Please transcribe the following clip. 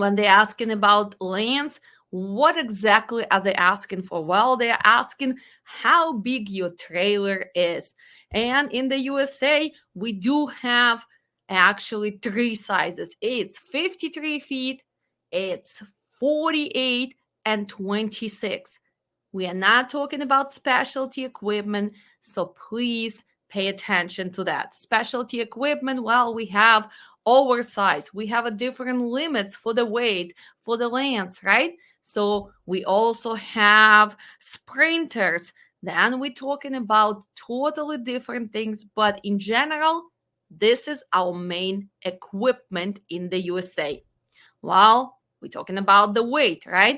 when they're asking about lanes, what exactly are they asking for? Well, they're asking how big your trailer is. And in the USA, we do have actually three sizes. It's 53 feet, it's 48, and 26. We are not talking about specialty equipment, so please pay attention to that. Specialty equipment, well, we have oversized, we have a different limits for the weight, for the length, right? So we also have sprinters. Then we're talking about totally different things, but in general, this is our main equipment in the USA. Well, we're talking about the weight, right?